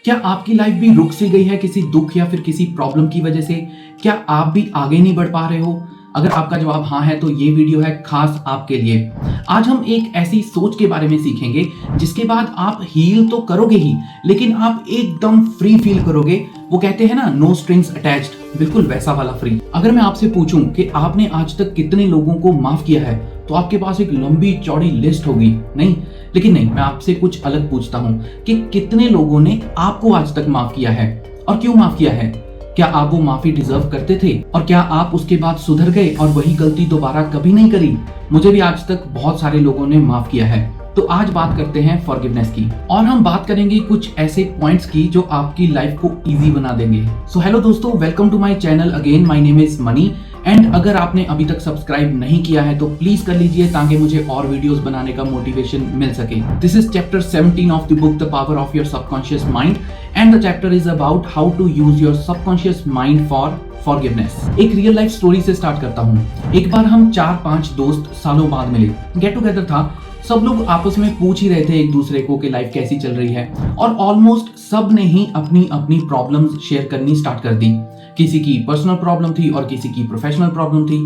क्या आपकी लाइफ भी रुक सी गई है किसी दुख या फिर किसी प्रॉब्लम की वजह से? क्या आप भी आगे नहीं बढ़ पा रहे हो? अगर आपका जवाब हाँ है तो ये वीडियो है खास आपके लिए। आज हम एक ऐसी सोच के बारे में सीखेंगे जिसके बाद आप हील तो करोगे ही, लेकिन आप एकदम फ्री फील करोगे। वो कहते हैं ना, नो स्ट्रिंग्स अटैच्ड, बिल्कुल वैसा वाला फ्री। अगर मैं आपसे पूछूं कि आपने आज तक कितने लोगों को माफ किया है, तो आपके पास एक लंबी चौड़ी लिस्ट होगी। नहीं, लेकिन नहीं, मैं आपसे कुछ अलग पूछता हूं कि कितने लोगों ने आपको आज तक माफ किया है और क्यों माफ किया है? क्या आप वो माफी डिजर्व करते थे और क्या आप उसके बाद सुधर गए और वही गलती दोबारा कभी नहीं करी? मुझे भी आज तक बहुत सारे लोगों ने माफ किया है। तो आज बात करते हैं फॉरगिवनेस की, और हम बात करेंगे कुछ ऐसे पॉइंट्स की जो आपकी लाइफ को इजी बना देंगे। सो हेलो दोस्तों, welcome to my channel again. My name is Mani and अगर आपने अभी तक सब्सक्राइब नहीं किया है तो प्लीज कर लीजिए ताकि मुझे और वीडियोस बनाने का मोटिवेशन मिल सके। This is chapter 17 of the book the power of your subconscious mind and the chapter is about how to use your subconscious mind for forgiveness. एक रियल लाइफ स्टोरी से स्टार्ट करता हूँ। एक बार हम 4-5 दोस्त सालों बाद मिले। गेट टुगेदर था। सब लोग आपस में पूछ ही रहे थे एक दूसरे को कि लाइफ कैसी चल रही है, और ऑलमोस्ट सब ने ही अपनी अपनी प्रॉब्लम्स शेयर करनी स्टार्ट कर दी। किसी की पर्सनल प्रॉब्लम थी और किसी की प्रोफेशनल प्रॉब्लम थी,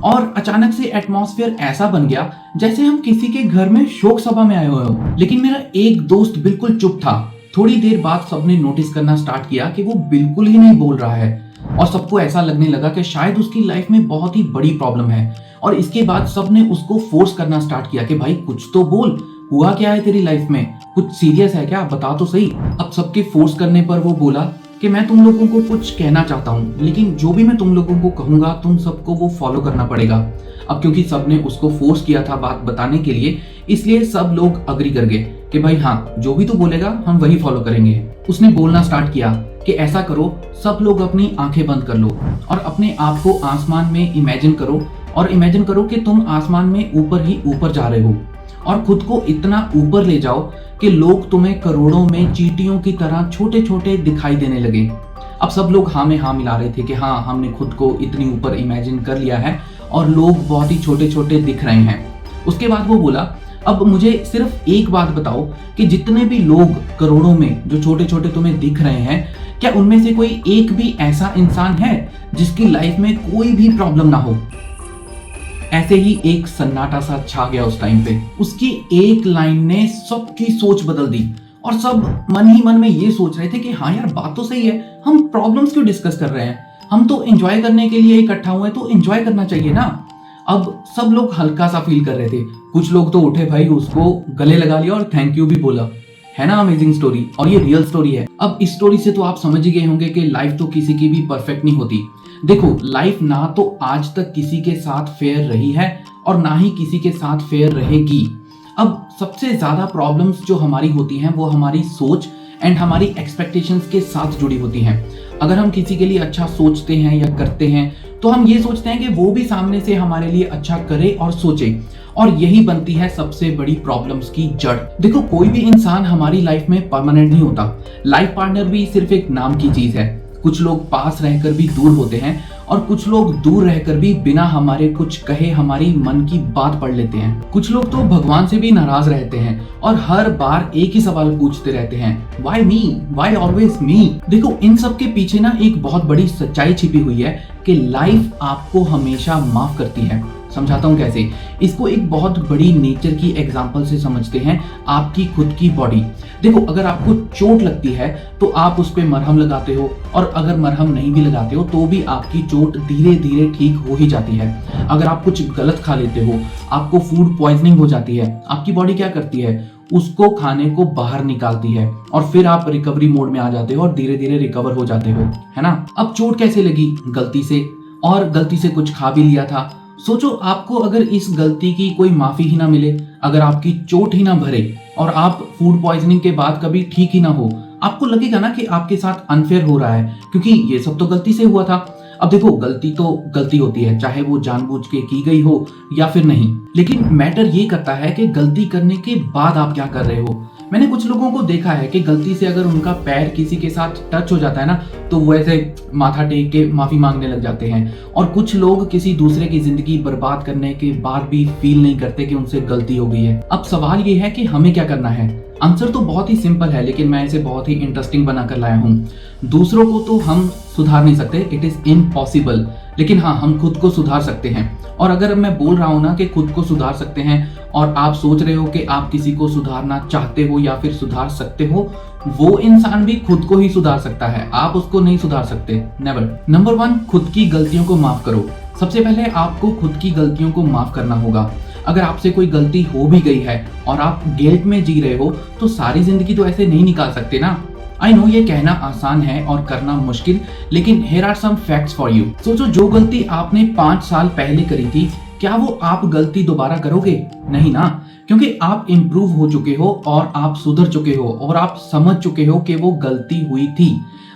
और अचानक से एटमॉस्फेयर ऐसा बन गया जैसे हम किसी के घर में शोक सभा में आए हुए हो। लेकिन मेरा एक दोस्त बिल्कुल चुप था। थोड़ी देर बाद सबने नोटिस करना स्टार्ट किया कि वो बिल्कुल ही नहीं बोल रहा है, और सबको ऐसा लगने लगा कि शायद उसकी लाइफ में बहुत ही बड़ी प्रॉब्लम है। और इसके बाद सबने उसको फोर्स करना स्टार्ट किया कि भाई कुछ तो बोल, हुआ क्या है तेरी लाइफ में, कुछ सीरियस है क्या, बता तो सही। अब सबके फोर्स करने पर वो बोला कि मैं तुम लोगों को कुछ कहना चाहता हूँ, लेकिन जो भी मैं तुम लोगों को कहूंगा तुम सबको वो फॉलो करना पड़ेगा। अब क्योंकि सबने उसको फोर्स किया था बात बताने के लिए, इसलिए सब लोग अग्री कर गए कि भाई हाँ, जो भी तू बोलेगा हम वही फॉलो करेंगे। उसने बोलना स्टार्ट किया कि ऐसा करो, सब लोग अपनी आंखें बंद कर लो और अपने आप को आसमान में इमेजिन करो, और इमेजिन करो कि तुम आसमान में ऊपर ही ऊपर जा रहे हो, और खुद को इतना ऊपर ले जाओ कि लोग तुम्हें करोड़ों में चींटियों की तरह छोटे छोटे दिखाई देने लगे। अब सब लोग हाँ में हाँ मिला रहे थे कि हाँ, हमने खुद को इतनी ऊपर इमेजिन कर लिया है और लोग बहुत ही छोटे छोटे दिख रहे हैं। उसके बाद वो बोला, अब मुझे सिर्फ एक बात बताओ कि जितने भी लोग करोड़ों में जो छोटे छोटे तुम्हें दिख रहे हैं, क्या उनमें से कोई एक भी ऐसा इंसान है जिसकी लाइफ में कोई भी प्रॉब्लम ना हो? ऐसे ही एक सन्नाटा सा छा गया उस टाइम पे। उसकी एक लाइन ने सबकी सोच बदल दी, और सब मन ही मन में ये सोच रहे थे कि हाँ यार, बात तो सही है, हम प्रॉब्लम्स क्यों डिस्कस कर रहे हैं, हम तो एंजॉय करने के लिए इकट्ठा हुए, तो एंजॉय करना चाहिए ना। अब सब लोग हल्का सा फील कर रहे थे। कुछ लोग तो उठे भाई, उसको गले लगा लिया और थैंक यू भी बोला। है ना अमेजिंग स्टोरी, और ये रियल स्टोरी है। अब इस स्टोरी से तो आप समझ ही गए होंगे कि लाइफ तो किसी की भी परफेक्ट नहीं होती। देखो, लाइफ ना तो आज तक किसी के साथ फेयर रही है और ना ही किसी के साथ फेयर रहेगी। अब सबसे ज्यादा प्रॉब्लम्स जो हमारी होती हैं वो हमारी सोच एंड हमारी एक्सपेक्टेशंस के साथ जुड़ी होती हैं। अगर हम किसी के लिए अच्छा सोचते हैं या करते हैं तो हम ये सोचते हैं कि वो भी सामने से हमारे लिए अच्छा करे और सोचे, और यही बनती है सबसे बड़ी प्रॉब्लम्स की जड़। देखो, कोई भी इंसान हमारी लाइफ में परमानेंट नहीं होता। लाइफ पार्टनर भी सिर्फ एक नाम की चीज है। कुछ लोग पास रहकर भी दूर होते हैं, और कुछ लोग दूर रहकर भी बिना हमारे कुछ कहे हमारी मन की बात पढ़ लेते हैं। कुछ लोग तो भगवान से भी नाराज रहते हैं और हर बार एक ही सवाल पूछते रहते हैं, व्हाई मी, व्हाई ऑलवेज मी। देखो, इन सब के पीछे ना एक बहुत बड़ी सच्चाई छिपी हुई है कि लाइफ आपको हमेशा माफ करती है। समझाता हूँ कैसे। इसको एक बहुत बड़ी नेचर की एग्जांपल से समझते हैं, आपकी खुद की बॉडी। देखो, अगर आपको चोट लगती है तो आप उस पे मरहम लगाते हो, और अगर मरहम नहीं भी लगाते हो तो भी आपकी चोट धीरे धीरे ठीक हो ही जाती है। अगर आप कुछ गलत खा लेते हो, आपको फूड पॉइजनिंग हो जाती है, आपकी बॉडी क्या करती है, उसको खाने को बाहर निकालती है, और फिर आप रिकवरी मोड में आ जाते हो और धीरे धीरे रिकवर हो जाते हो, है ना। अब चोट कैसे लगी? गलती से, और गलती से कुछ खा भी लिया था। सोचो, आपको अगर इस गलती की कोई माफी ही ना मिले, अगर आपकी चोट ही ना भरे और आप फूड पॉइजनिंग के बाद कभी ठीक ही ना हो, आपको लगेगा ना कि आपके साथ अनफेयर हो रहा है, क्योंकि ये सब तो गलती से हुआ था। अब देखो, गलती तो गलती होती है, चाहे वो जानबूझ के की गई हो या फिर नहीं। लेकिन मैटर ये करता है कि गलती करने के बाद आप क्या कर रहे हो। मैंने कुछ लोगों को देखा है कि गलती से अगर उनका पैर किसी के साथ टच हो जाता है ना, तो वो ऐसे माथा टेक के माफी मांगने लग जाते हैं। और कुछ लोग किसी दूसरे की जिंदगी बर्बाद करने के बाद भी फील नहीं करते कि उनसे गलती हो गई है। अब सवाल ये है कि हमें क्या करना है। आंसर तो बहुत ही सिंपल है, लेकिन मैं इसे बहुत ही इंटरेस्टिंग बनाकर लाया हूँ। दूसरों को तो हम सुधार नहीं सकते, इट इज इम्पॉसिबल, लेकिन हाँ, हम खुद को सुधार सकते हैं। और अगर मैं बोल रहा हूँ ना कि खुद को सुधार सकते हैं, और आप सोच रहे हो कि आप किसी को सुधारना चाहते हो या फिर सुधार सकते हो, वो इंसान भी खुद को ही सुधार सकता है, आप उसको नहीं सुधार सकते, नेवर। नंबर 1, खुद की गलतियों को माफ करो। सबसे पहले आपको खुद की गलतियों को माफ करना होगा। अगर आपसे कोई गलती हो भी गई है और आप गिल्ट में जी रहे हो, तो सारी जिंदगी तो ऐसे नहीं निकाल सकते ना। आई नो ये कहना आसान है और करना मुश्किल, लेकिन here are some facts for you. सोचो, जो गलती आपने 5 साल पहले करी थी, क्या वो आप गलती दोबारा करोगे? नहीं ना, क्योंकि आप इम्प्रूव हो चुके हो और आप सुधर चुके हो और आप समझ चुके हो कि वो गलती हुई थी।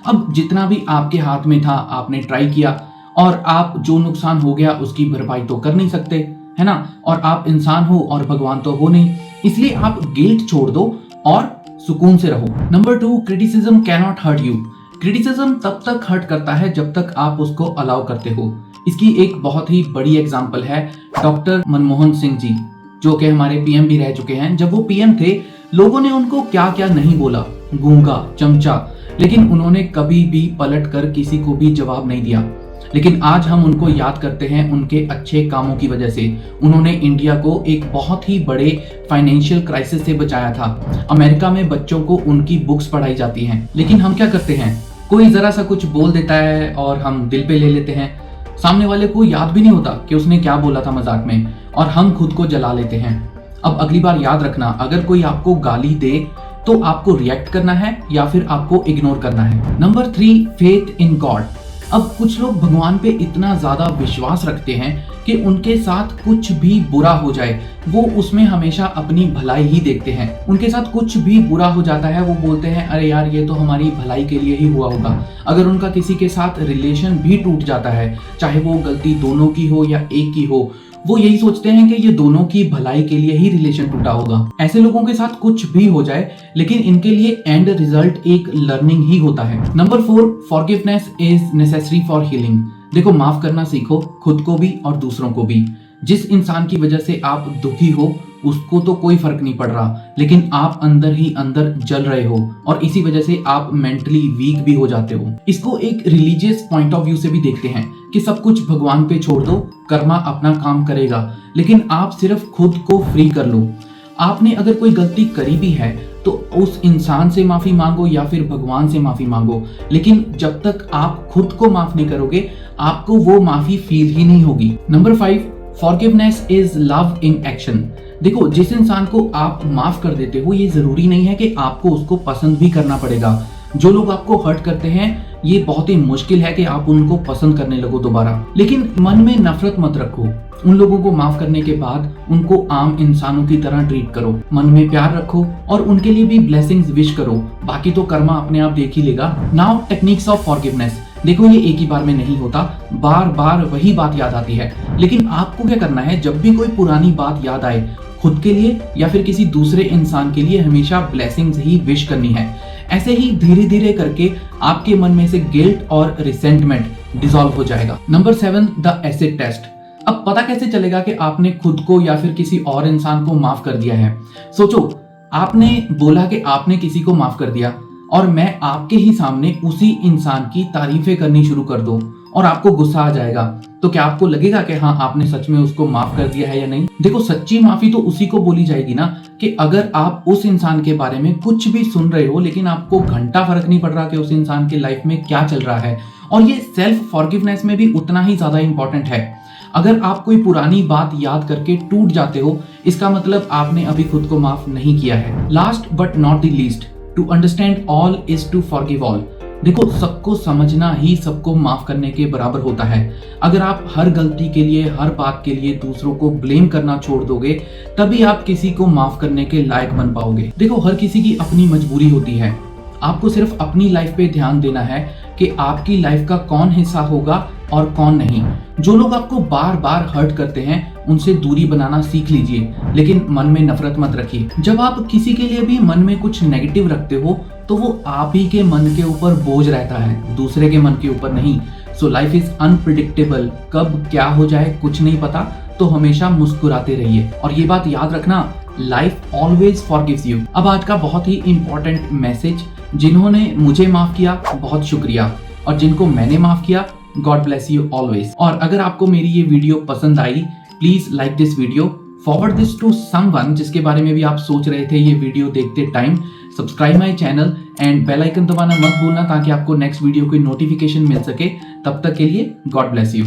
अब जितना भी आपके हाथ में था आपने ट्राई किया, और आप जो नुकसान हो गया उसकी भरपाई तो कर नहीं सकते, है ना। और आप इंसान हो और भगवान तो हो नहीं, इसलिए आप गिल्ट छोड़ दो और सुकून से रहो। Number 2, criticism can not hurt you. Criticism तब तक हर्ट करता है जब तक आप उसको अलाउ करते हो। इसकी एक बहुत ही बड़ी एग्जांपल है डॉक्टर मनमोहन सिंह जी, जो कि हमारे पीएम भी रह चुके हैं। जब वो पीएम थे, लोगों ने उनको क्या क्या नहीं बोला, गूंगा, चमचा, लेकिन उन्होंने कभी भी पलट कर किसी को भी जवाब नहीं दिया। लेकिन आज हम उनको याद करते हैं उनके अच्छे कामों की वजह से। उन्होंने इंडिया को एक बहुत ही बड़े फाइनेंशियल क्राइसिस से बचाया था। अमेरिका में बच्चों को उनकी बुक्स पढ़ाई जाती हैं, लेकिन हम क्या करते हैं, कोई जरा सा कुछ बोल देता है और हम दिल पे ले लेते हैं। सामने वाले को याद भी नहीं होता कि उसने क्या बोला था मजाक में, और हम खुद को जला लेते हैं। अब अगली बार याद रखना, अगर कोई आपको गाली दे तो आपको रिएक्ट करना है या फिर आपको इग्नोर करना है। Number 3, faith in God. अब कुछ लोग भगवान पे इतना ज्यादा विश्वास रखते हैं कि उनके साथ कुछ भी बुरा हो जाए, वो उसमें हमेशा अपनी भलाई ही देखते हैं। उनके साथ कुछ भी बुरा हो जाता है, वो बोलते हैं अरे यार, ये तो हमारी भलाई के लिए ही हुआ होगा। अगर उनका किसी के साथ रिलेशन भी टूट जाता है, चाहे वो गलती दोनों की हो या एक की हो, वो यही सोचते हैं कि ये दोनों की भलाई के लिए ही रिलेशन टूटा होगा। ऐसे लोगों के साथ कुछ भी हो जाए, लेकिन इनके लिए एंड रिजल्ट एक लर्निंग ही होता है। Number 4, forgiveness is necessary for healing. देखो, माफ करना सीखो, खुद को भी और दूसरों को भी। जिस इंसान की वजह से आप दुखी हो, उसको तो कोई फर्क नहीं पड़ रहा, लेकिन आप अंदर ही अंदर जल रहे हो और इसी वजह से आप मेंटली वीक भी हो जाते हो। इसको एक रिलीजियस पॉइंट ऑफ व्यू से भी देखते हैं कि सब कुछ भगवान पे छोड़ दो, कर्मा अपना काम करेगा, लेकिन आप सिर्फ खुद को फ्री कर लो। आपने अगर कोई गलती करी भी है तो उस इंसान से माफी मांगो या फिर भगवान से माफी मांगो, लेकिन जब तक आप खुद को माफ नहीं करोगे, आपको वो माफी फील ही नहीं होगी। Number 5, forgiveness is love in action. देखो, जिस इंसान को आप माफ कर देते हो, ये जरूरी नहीं है कि आपको उसको पसंद भी करना पड़ेगा। जो लोग आपको हर्ट करते हैं, ये बहुत ही मुश्किल है कि आप उनको पसंद करने लगो दोबारा। लेकिन मन में नफरत मत रखो। उन लोगों को माफ करने के बाद उनको आम इंसानों की तरह ट्रीट करो। मन में प्यार रखो और उनके लिए भी ब्लेसिंग्स विश करो, बाकी तो कर्मा अपने आप देख ही लेगा। Now techniques of forgiveness. देखो, ये एक ही बार में नहीं होता, बार बार वही बात याद आती है। लेकिन आपको क्या करना है, जब भी कोई पुरानी बात याद आए, खुद के लिए या फिर किसी दूसरे इंसान के लिए हमेशा ब्लेसिंग्स ही विश करनी है। ऐसे ही धीरे धीरे करके आपके मन में से गिल्ट और रिसेंटमेंट डिसॉल्व हो जाएगा। Number 7, the acid test. अब पता कैसे चलेगा कि आपने खुद को या फिर किसी और इंसान को माफ कर दिया है? सोचो, आपने बोला कि आपने किसी को माफ कर दिया और मैं आपके ही सामने उसी इंसान की तारीफें करनी शुरू कर दूं और आपको गुस्सा आ जाएगा, तो क्या आपको लगेगा कि हाँ, आपने सच में उसको माफ कर दिया है या नहीं? देखो, सच्ची माफी तो उसी को बोली जाएगी ना, कि अगर आप उस इंसान के बारे में कुछ भी सुन रहे हो लेकिन आपको घंटा फर्क नहीं पड़ रहा कि उस इंसान के लाइफ में क्या चल रहा है। और ये सेल्फ फॉरगिवनेस में भी उतना ही ज्यादा इंपॉर्टेंट है। अगर आप कोई पुरानी बात याद करके टूट जाते हो, इसका मतलब आपने अभी खुद को माफ नहीं किया है। Last but not the least, to understand all is to forgive all. देखो, सबको समझना ही सबको माफ करने के बराबर होता है। अगर आप हर गलती के लिए, हर बात के लिए दूसरों को ब्लेम करना छोड़ दोगे, तभी आप किसी को माफ करने के लायक बन पाओगे। देखो, हर किसी की अपनी मजबूरी होती है। आपको सिर्फ अपनी लाइफ पे ध्यान देना है कि आपकी लाइफ का कौन हिस्सा होगा और कौन नहीं। जो लोग आपको बार बार हर्ट करते हैं, उनसे दूरी बनाना सीख लीजिए, लेकिन मन में नफरत मत रखिए। जब आप किसी के लिए भी मन में कुछ नेगेटिव रखते हो तो वो आप ही के मन के ऊपर बोझ रहता है, दूसरे के मन के ऊपर नहीं। सो लाइफ इज अनप्रिडिक्टेबल, कब क्या हो जाए कुछ नहीं पता, तो हमेशा मुस्कुराते रहिए। और ये बात याद रखना, लाइफ ऑलवेज फॉरगिव्स यू। अब आज का बहुत ही इंपॉर्टेंट मैसेज, जिन्होंने मुझे माफ किया बहुत शुक्रिया, और जिनको मैंने माफ किया गॉड ब्लेस यू ऑलवेज। और अगर आपको मेरी ये वीडियो पसंद आई, please like this video, forward this to someone जिसके बारे में भी आप सोच रहे थे ये वीडियो देखते time. Subscribe my channel and bell icon दबाना मत भूलना, ताकि आपको नेक्स्ट वीडियो की नोटिफिकेशन मिल सके। तब तक के लिए गॉड ब्लेस यू।